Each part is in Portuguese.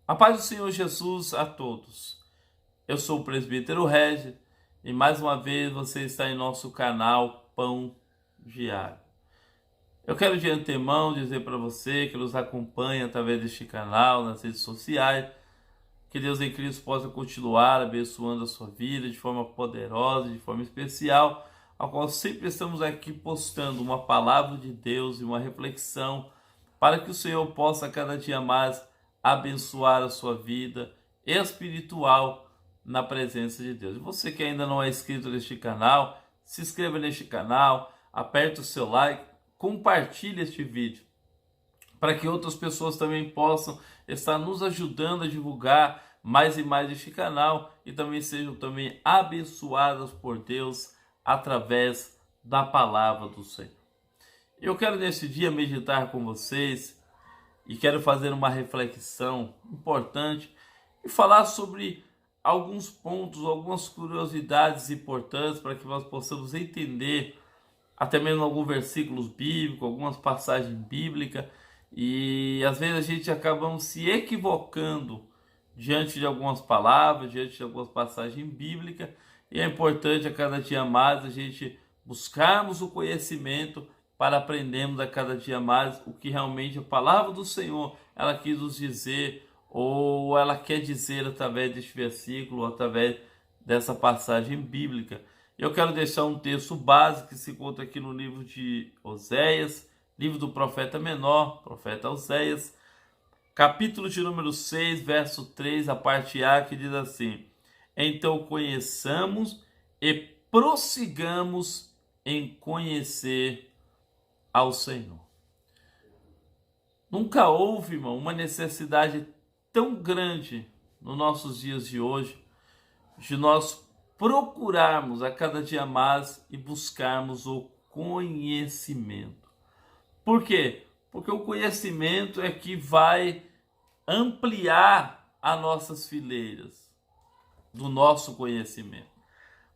A paz do Senhor Jesus a todos. Eu sou o presbítero Regi e mais uma vez você está em nosso canal Pão Diário. Eu quero de antemão dizer para você que nos acompanha através deste canal, nas redes sociais, que Deus em Cristo possa continuar abençoando a sua vida de forma poderosa, de forma especial, ao qual sempre estamos aqui postando uma palavra de Deus e uma reflexão para que o Senhor possa cada dia mais abençoar a sua vida espiritual na presença de Deus. E você que ainda não é inscrito neste canal, se inscreva neste canal, aperte o seu like, compartilhe este vídeo para que outras pessoas também possam estar nos ajudando a divulgar mais e mais este canal e também sejam também abençoadas por Deus através da palavra do Senhor. Eu quero nesse dia meditar com vocês e quero fazer uma reflexão importante e falar sobre alguns pontos, algumas curiosidades importantes para que nós possamos entender até mesmo alguns versículos bíblicos, algumas passagens bíblicas, e às vezes a gente acaba se equivocando diante de algumas palavras, diante de algumas passagens bíblicas, e é importante a cada dia mais a gente buscarmos o conhecimento para aprendermos a cada dia mais o que realmente a palavra do Senhor ela quis nos dizer, ou ela quer dizer através deste versículo, ou através dessa passagem bíblica. Eu quero deixar um texto básico que se encontra aqui no livro de Oséias, livro do profeta menor, profeta Oséias, capítulo de número 6, verso 3, a parte A, que diz assim: Então conheçamos e prossigamos em conhecer ao Senhor. Nunca houve, irmão, uma necessidade tão grande nos nossos dias de hoje de nós procurarmos a cada dia mais e buscarmos o conhecimento. Por quê? Porque o conhecimento é que vai ampliar as nossas fileiras do nosso conhecimento,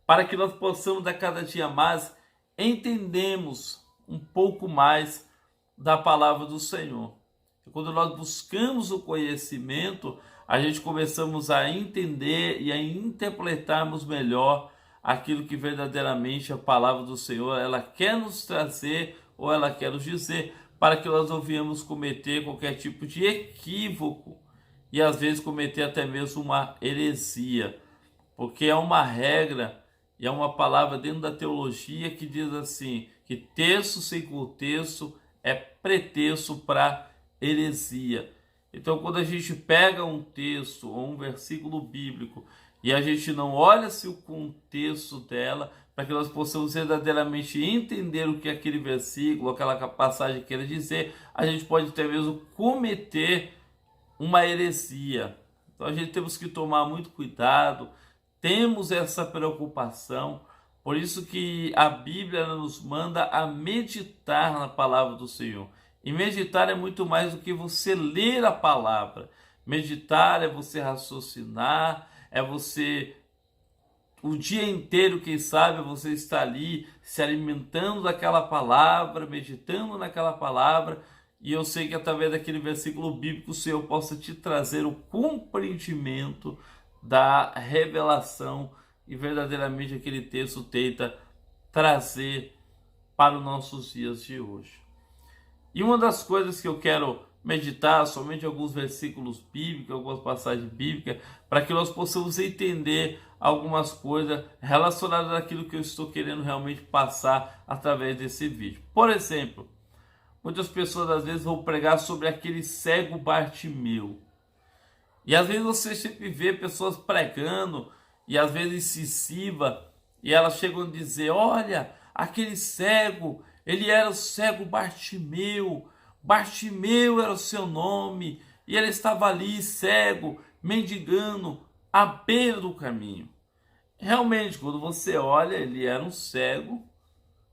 para que nós possamos a cada dia mais entendermos um pouco mais da palavra do Senhor. E quando nós buscamos o conhecimento, a gente começamos a entender e a interpretarmos melhor aquilo que verdadeiramente a palavra do Senhor ela quer nos trazer ou ela quer nos dizer, para que nós não venhamos cometer qualquer tipo de equívoco e às vezes cometer até mesmo uma heresia, porque é uma regra e é uma palavra dentro da teologia que diz assim, que texto sem contexto é pretexto para heresia. Então, quando a gente pega um texto ou um versículo bíblico e a gente não olha se o contexto dela, para que nós possamos verdadeiramente entender o que aquele versículo, aquela passagem quer dizer, a gente pode até mesmo cometer uma heresia. Então, a gente temos que tomar muito cuidado, temos essa preocupação, por isso que a Bíblia nos manda a meditar na palavra do Senhor. E meditar é muito mais do que você ler a palavra. Meditar é você raciocinar, é você o dia inteiro, quem sabe, você está ali se alimentando daquela palavra, meditando naquela palavra. E eu sei que através daquele versículo bíblico o Senhor possa te trazer o compreendimento da revelação e verdadeiramente aquele texto tenta trazer para os nossos dias de hoje. E uma das coisas que eu quero meditar, somente alguns versículos bíblicos, algumas passagens bíblicas, para que nós possamos entender algumas coisas relacionadas àquilo que eu estou querendo realmente passar através desse vídeo. Por exemplo, muitas pessoas às vezes vão pregar sobre aquele cego Bartimeu. E às vezes você sempre vê pessoas pregando, e às vezes incisiva, e elas chegam a dizer, olha, aquele cego, ele era o cego Bartimeu, Bartimeu era o seu nome, e ele estava ali cego, mendigando, à beira do caminho. Realmente, quando você olha, ele era um cego,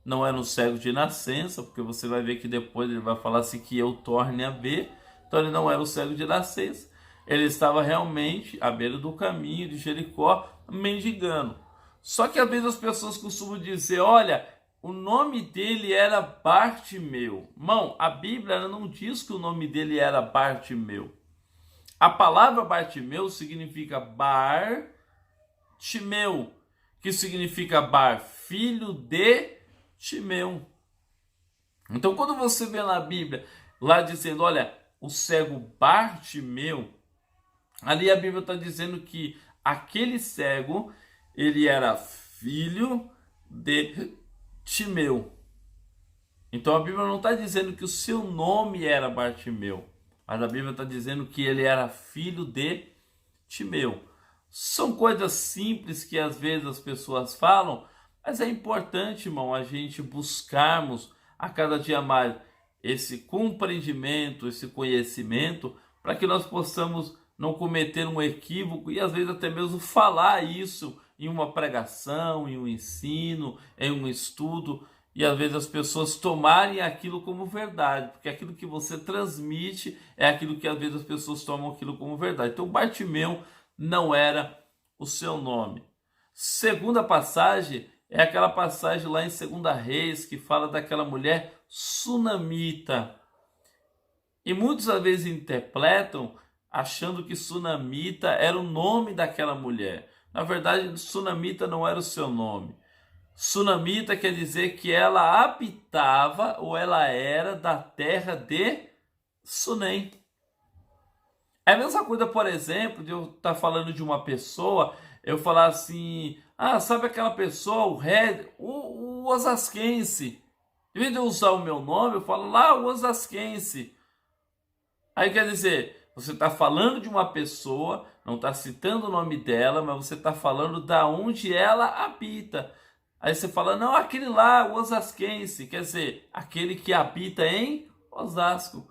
não era um cego de nascença, porque você vai ver que depois ele vai falar assim que eu torne a ver, então ele não era um cego de nascença, ele estava realmente à beira do caminho de Jericó, mendigando. Só que às vezes as pessoas costumam dizer, olha, o nome dele era Bartimeu. Irmão, a Bíblia não diz que o nome dele era Bartimeu. A palavra Bartimeu significa Timeu, que significa Bar, filho de Timeu. Então, quando você vê na Bíblia, lá dizendo, olha, o cego Bartimeu, ali a Bíblia está dizendo que aquele cego, ele era filho de Timeu. Então a Bíblia não está dizendo que o seu nome era Bartimeu, mas a Bíblia está dizendo que ele era filho de Timeu. São coisas simples que às vezes as pessoas falam, mas é importante, irmão, a gente buscarmos a cada dia mais esse compreendimento, esse conhecimento, para que nós possamos não cometer um equívoco e às vezes até mesmo falar isso em uma pregação, em um ensino, em um estudo, e às vezes as pessoas tomarem aquilo como verdade, porque aquilo que você transmite é aquilo que às vezes as pessoas tomam aquilo como verdade. Então Bartimeu não era o seu nome. Segunda passagem é aquela passagem lá em 2 Reis que fala daquela mulher sunamita. E muitos às vezes interpretam achando que sunamita era o nome daquela mulher. Na verdade, sunamita não era o seu nome. Sunamita quer dizer que ela habitava ou ela era da terra de Sunem. É a mesma coisa, por exemplo, de eu estar falando de uma pessoa, eu falar assim, sabe aquela pessoa, o osasquense. Em vez de eu usar o meu nome, eu falo lá o osasquense. Aí quer dizer, você está falando de uma pessoa, não está citando o nome dela, mas você está falando da onde ela habita. Aí você fala, não, aquele lá, o osasquense, quer dizer, aquele que habita em Osasco.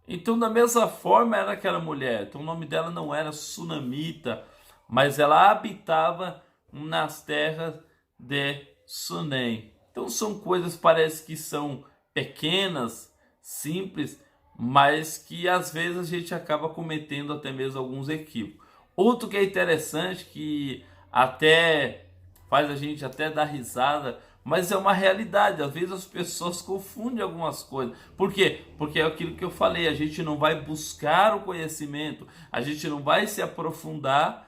Então, da mesma forma, era aquela mulher. Então, o nome dela não era Sunamita, mas ela habitava nas terras de Sunem. Então, são coisas, parece que são pequenas, simples, mas que às vezes a gente acaba cometendo até mesmo alguns equívocos. Outro que é interessante, que até faz a gente até dar risada, mas é uma realidade. Às vezes as pessoas confundem algumas coisas. Por quê? Porque é aquilo que eu falei, a gente não vai buscar o conhecimento, a gente não vai se aprofundar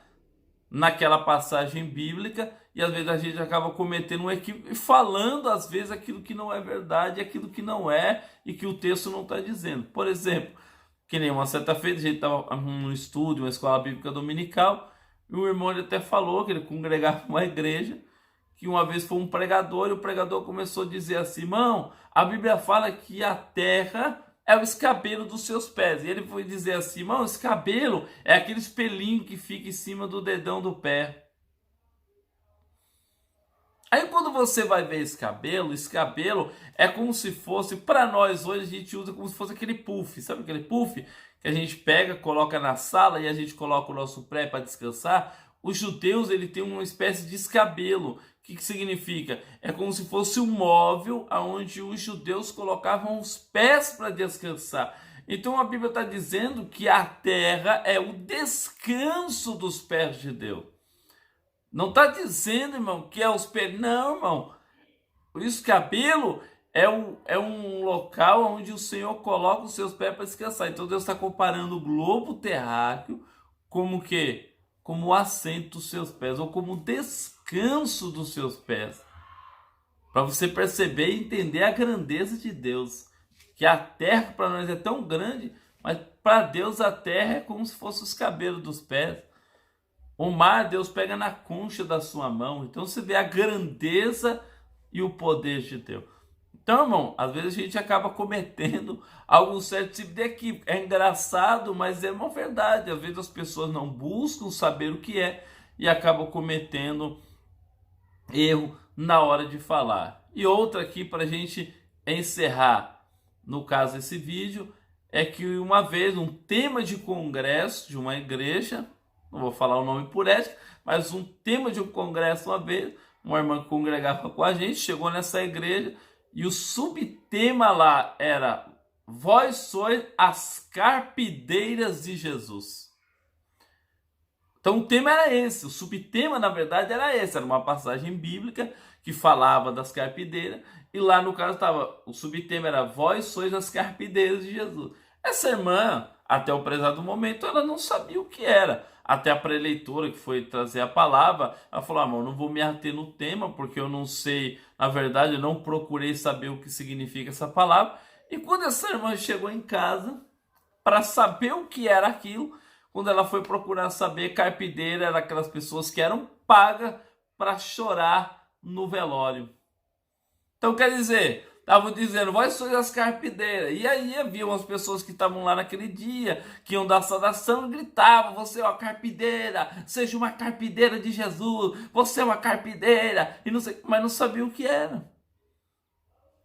naquela passagem bíblica e às vezes a gente acaba cometendo um equívoco e falando às vezes aquilo que não é verdade, aquilo que não é e que o texto não está dizendo. Por exemplo, que nem uma certa feita a gente estava num estúdio, uma escola bíblica dominical, e o irmão ele até falou que ele congregava uma igreja, que uma vez foi um pregador, e o pregador começou a dizer assim, irmão, a Bíblia fala que a terra é o escabelo dos seus pés. E ele foi dizer assim, irmão, escabelo é aquele espelhinho que fica em cima do dedão do pé. Aí quando você vai ver escabelo é como se fosse, para nós hoje a gente usa como se fosse aquele puff, sabe aquele puff que a gente pega, coloca na sala e a gente coloca o nosso pé para descansar? Os judeus ele tem uma espécie de escabelo. O que significa? É como se fosse um móvel onde os judeus colocavam os pés para descansar. Então a Bíblia está dizendo que a terra é o descanso dos pés de Deus. Não está dizendo, irmão, que é os pés. Não, irmão. O escabelo é um local onde o Senhor coloca os seus pés para descansar. Então Deus está comparando o globo terráqueo como o quê? Como o assento dos seus pés, ou como o descanso dos seus pés. Para você perceber e entender a grandeza de Deus. Que a terra para nós é tão grande, mas para Deus a terra é como se fosse os cabelos dos pés. O mar, Deus pega na concha da sua mão. Então você vê a grandeza e o poder de Deus. Então, irmão, às vezes a gente acaba cometendo algum certo tipo de equívoco. É engraçado, mas é uma verdade. Às vezes as pessoas não buscam saber o que é e acabam cometendo erro na hora de falar. E outra aqui para a gente encerrar, no caso esse vídeo, é que uma vez um tema de congresso de uma igreja, não vou falar o nome por ética, mas um tema de um congresso uma vez, uma irmã que congregava com a gente, chegou nessa igreja e o subtema lá era: vós sois as carpideiras de Jesus. Então o tema era esse, o subtema na verdade era esse, era uma passagem bíblica que falava das carpideiras e lá no caso estava, o subtema era: vós sois as carpideiras de Jesus. Essa irmã, Até o prezado momento ela não sabia o que era. Até a preleitora que foi trazer a palavra, ela falou: "Amor, não vou me ater no tema, porque eu não sei, na verdade, eu não procurei saber o que significa essa palavra." E quando essa irmã chegou em casa para saber o que era aquilo, quando ela foi procurar saber, carpideira era aquelas pessoas que eram pagas para chorar no velório. Então, quer dizer, estavam dizendo: "Vós sois as carpideiras." E aí havia umas pessoas que estavam lá naquele dia, que iam dar saudação e gritavam: "Você é uma carpideira, seja uma carpideira de Jesus, você é uma carpideira." E não sei, mas não sabia o que era.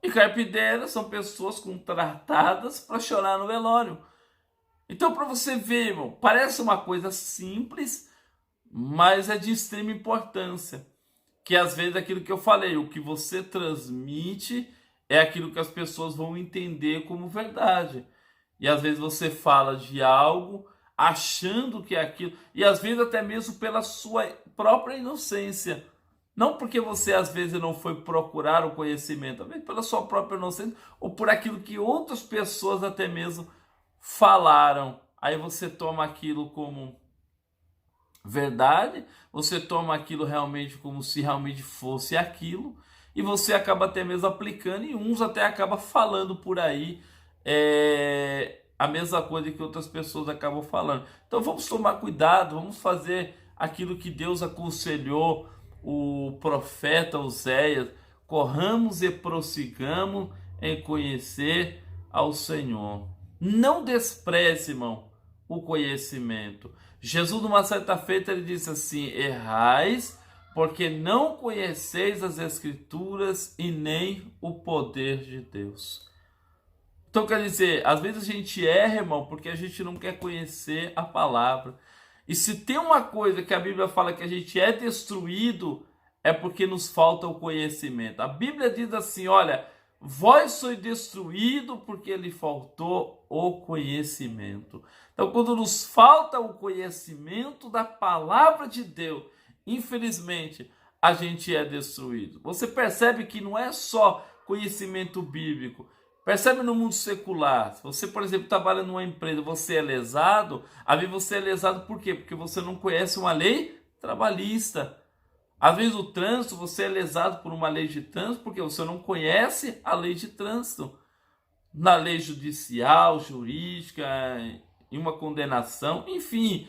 E carpideiras são pessoas contratadas para chorar no velório. Então, para você ver, irmão, parece uma coisa simples, mas é de extrema importância. Que às vezes aquilo que eu falei, o que você transmite é aquilo que as pessoas vão entender como verdade. E às vezes você fala de algo achando que é aquilo, e às vezes até mesmo pela sua própria inocência. Não porque você às vezes não foi procurar o conhecimento, às vezes pela sua própria inocência ou por aquilo que outras pessoas até mesmo falaram. Aí você toma aquilo como verdade, você toma aquilo realmente como se realmente fosse aquilo, e você acaba até mesmo aplicando, e uns até acabam falando por aí a mesma coisa que outras pessoas acabam falando. Então vamos tomar cuidado, vamos fazer aquilo que Deus aconselhou o profeta Oséias: corramos e prossigamos em conhecer ao Senhor. Não despreze, irmão, o conhecimento. Jesus, numa certa feita, ele disse assim: errais, porque não conheceis as Escrituras e nem o poder de Deus. Então, quer dizer, às vezes a gente erra, irmão, porque a gente não quer conhecer a palavra. E se tem uma coisa que a Bíblia fala que a gente é destruído, é porque nos falta o conhecimento. A Bíblia diz assim: olha, vós sois destruído porque lhe faltou o conhecimento. Então, quando nos falta o conhecimento da palavra de Deus, infelizmente, a gente é destruído. Você percebe que não é só conhecimento bíblico. Percebe no mundo secular, se você, por exemplo, trabalha numa empresa, você é lesado, às vezes você é lesado por quê? Porque você não conhece uma lei trabalhista. Às vezes o trânsito, você é lesado por uma lei de trânsito porque você não conhece a lei de trânsito. Na lei judicial, jurídica, em uma condenação, enfim.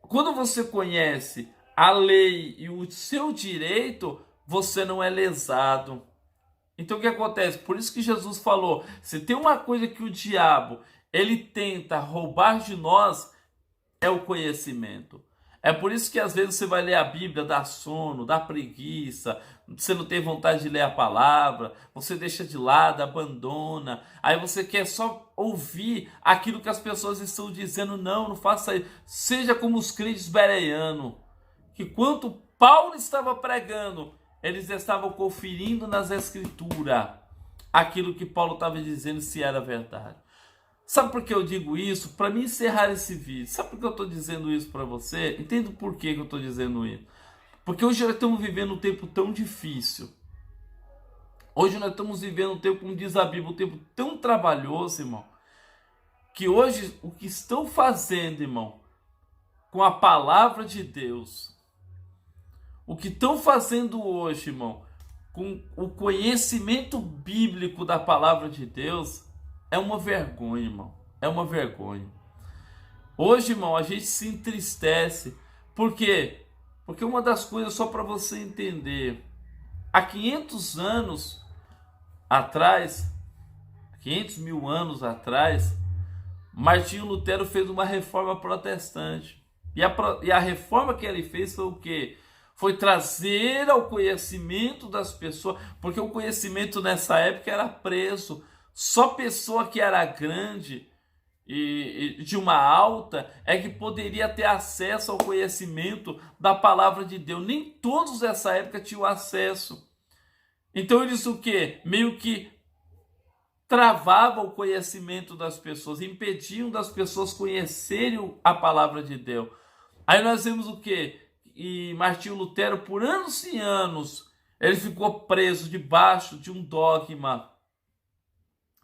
Quando você conhece a lei e o seu direito, você não é lesado. Então o que acontece? Por isso que Jesus falou: se tem uma coisa que o diabo ele tenta roubar de nós, é o conhecimento. É por isso que às vezes você vai ler a Bíblia, dá sono, dá preguiça, você não tem vontade de ler a palavra, você deixa de lado, abandona, aí você quer só ouvir aquilo que as pessoas estão dizendo. Não, não faça isso. Seja como os crentes bereanos, que quando Paulo estava pregando, eles estavam conferindo nas Escrituras aquilo que Paulo estava dizendo, se era verdade. Sabe por que eu digo isso? Para mim encerrar esse vídeo. Sabe por que eu estou dizendo isso para você? Entende por que eu estou dizendo isso? Porque hoje nós estamos vivendo um tempo tão difícil. Hoje nós estamos vivendo um tempo, como diz a Bíblia, um tempo tão trabalhoso, irmão. Que hoje o que estão fazendo, irmão, com a palavra de Deus, o que estão fazendo hoje, irmão, com o conhecimento bíblico da palavra de Deus, é uma vergonha, irmão. É uma vergonha. Hoje, irmão, a gente se entristece. Por quê? Porque uma das coisas, só para você entender, há 500 anos atrás, 500 mil anos atrás, Martinho Lutero fez uma reforma protestante. E a reforma que ele fez foi o quê? Foi trazer ao conhecimento das pessoas, porque o conhecimento nessa época era preso. Só pessoa que era grande e de uma alta é que poderia ter acesso ao conhecimento da palavra de Deus. Nem todos nessa época tinham acesso. Então eles o quê? Meio que travavam o conhecimento das pessoas, impediam das pessoas conhecerem a palavra de Deus. Aí nós vemos o quê? E Martinho Lutero, por anos e anos, ele ficou preso debaixo de um dogma.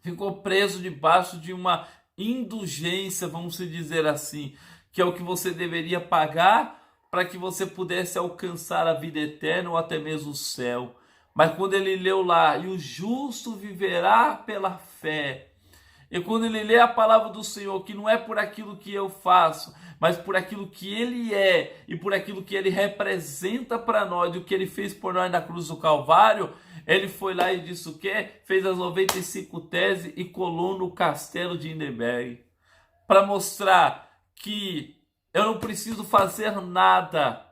Ficou preso debaixo de uma indulgência, vamos dizer assim, que é o que você deveria pagar para que você pudesse alcançar a vida eterna ou até mesmo o céu. Mas quando ele leu lá, e o justo viverá pela fé, e quando ele lê a palavra do Senhor, que não é por aquilo que eu faço, mas por aquilo que ele é e por aquilo que ele representa para nós, o que ele fez por nós na cruz do Calvário, ele foi lá e disse o quê? Fez as 95 teses e colou no castelo de Hindenburg, para mostrar que eu não preciso fazer nada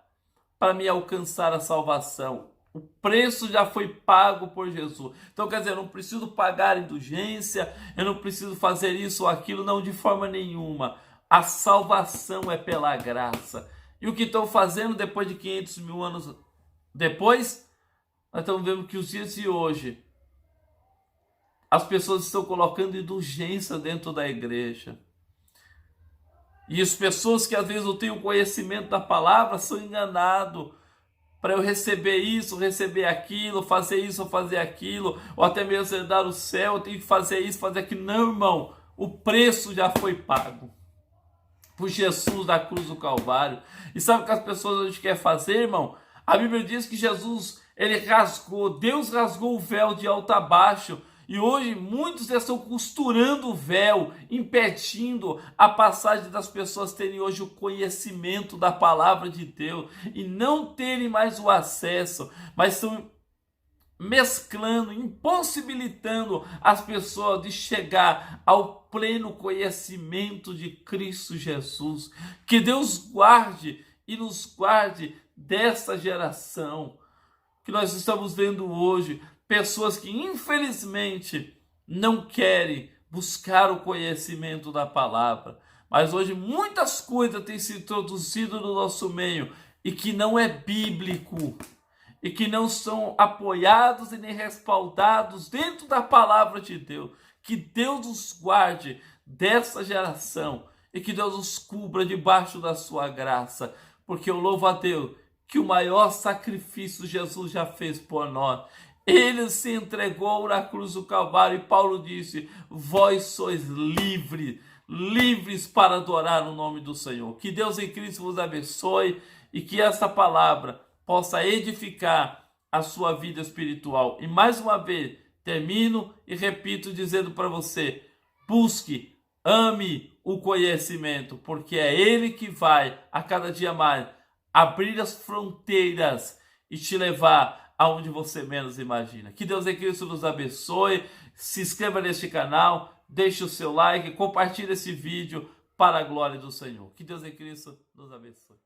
para me alcançar a salvação. O preço já foi pago por Jesus. Então, quer dizer, eu não preciso pagar indulgência, eu não preciso fazer isso ou aquilo, não, de forma nenhuma. A salvação é pela graça. E o que estão fazendo depois de 500 mil anos depois? Nós estamos vendo que os dias de hoje, as pessoas estão colocando indulgência dentro da igreja. E as pessoas que às vezes não têm o conhecimento da palavra são enganadas. Para eu receber isso, receber aquilo, fazer isso ou fazer aquilo, ou até mesmo herdar o céu, eu tenho que fazer isso, fazer aquilo. Não, irmão, o preço já foi pago por Jesus na cruz do Calvário. E sabe o que as pessoas hoje querem fazer, irmão? A Bíblia diz que Jesus, ele rasgou, Deus rasgou o véu de alto a baixo. E hoje muitos estão costurando o véu, impedindo a passagem das pessoas terem hoje o conhecimento da palavra de Deus e não terem mais o acesso, mas estão mesclando, impossibilitando as pessoas de chegar ao pleno conhecimento de Cristo Jesus. Que Deus guarde e nos guarde dessa geração que nós estamos vendo hoje. Pessoas que infelizmente não querem buscar o conhecimento da palavra. Mas hoje muitas coisas têm se introduzido no nosso meio e que não é bíblico. E que não são apoiados e nem respaldados dentro da palavra de Deus. Que Deus nos guarde dessa geração e que Deus nos cubra debaixo da sua graça. Porque eu louvo a Deus que o maior sacrifício Jesus já fez por nós. Ele se entregou na cruz do Calvário e Paulo disse: vós sois livres, livres para adorar o nome do Senhor. Que Deus em Cristo vos abençoe e que essa palavra possa edificar a sua vida espiritual. E mais uma vez, termino e repito dizendo para você: busque, ame o conhecimento, porque é ele que vai a cada dia mais abrir as fronteiras e te levar aonde você menos imagina. Que Deus em Cristo nos abençoe. Se inscreva neste canal, deixe o seu like, compartilhe esse vídeo para a glória do Senhor. Que Deus em Cristo nos abençoe.